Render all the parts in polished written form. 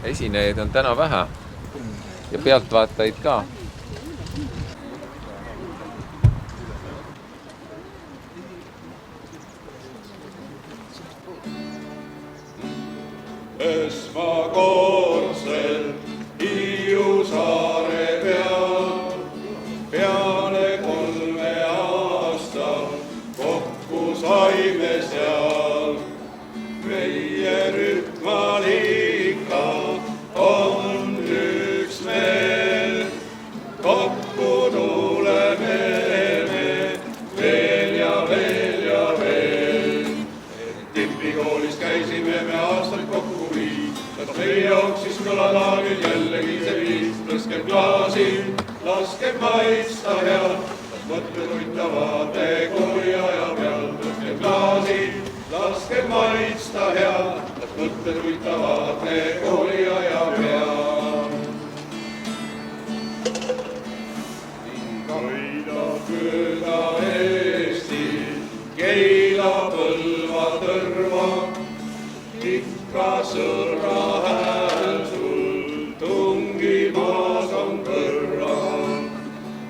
esinejaid on täna vähe ja pealtvaatajaid ka. Esmakordselt Hiiu saare peal peale 3 aasta kokku saime seal. Meie rühmal ikka on üksmeel, kokku tuleme me veel ja veel ja veel. Tipikoolis käisime me aastaid kokku viis, meie jooksis kõlada nüüd jällegi see viis. Tõskem klaasid, laskem maitsta head, las mõtted uitavad me kooliaja peal. Tõskem klaasid, laskem maitsta head, las mõtted uitavad me kooliaja peal. Võidab mööda Eesti, Keila, Põlva, Tõrva, ikka sõrra hääl sul tungimas on kõrva.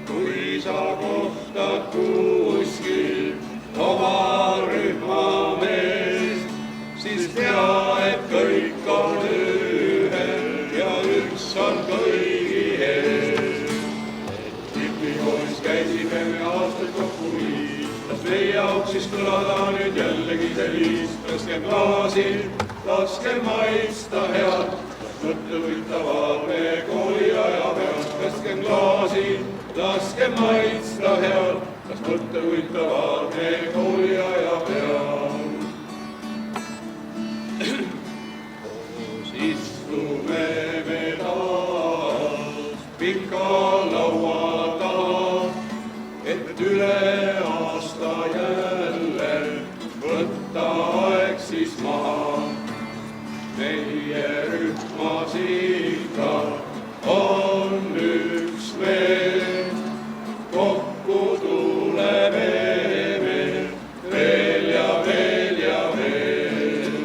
Kui sa kohtad kuskil oma rühma meest, siis tea, et kõik on ühel ja üks on kõigi ees. Tipikoolis käisime me aastaid kokku viis, las meie jaoks siis kõlada nüüd jällegi see viis. Tõskem klaasid, laskem maitsta head, las mõtted uitavad me kooliaja peal. Tõskem klaasid, laskem maitsta head, las mõtted uitavad me kooliaja peal. Koos istume me taas pika laua taha, et üle aasta jälle võtta aeg siis maha. Meie rühmas ikka on üksmeel, kokku tuleme me veel ja veel ja veel.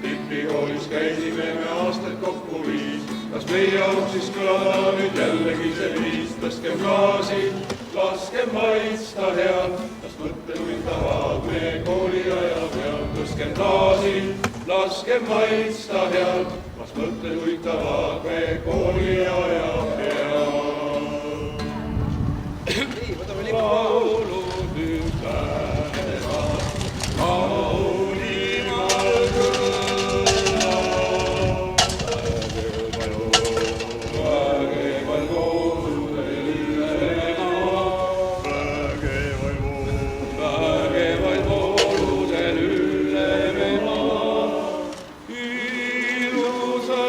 Tipikoolis käisime me aastaid kokku viis, las meie jaoks siis kõlada nüüd jällegi see viis. Tõskem klaasid, laskem maitsta head, las mõtted uitavad me kooliaja peal. Tõskem klaasid, laskem maitsta head, las mõtted uitavad me kooliaja peal. Laulud nüüd lähevad kaunimal kõlal. Vägeval kooludel üle maa, vägeval kooludel üle maa. Ilusa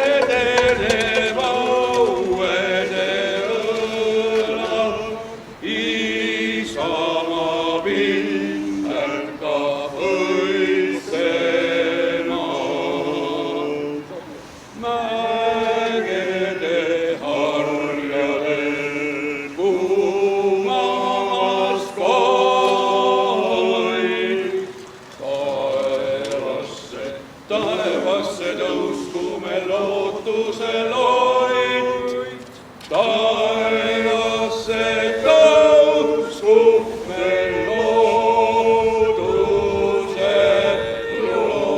edeneva uuede õlal, Isamaa pind ärkab õitsena. Mägede harjadel kuumamast koid, taevasse tõusku me lootuse loid. Taevasse tõusku me lootuse loid.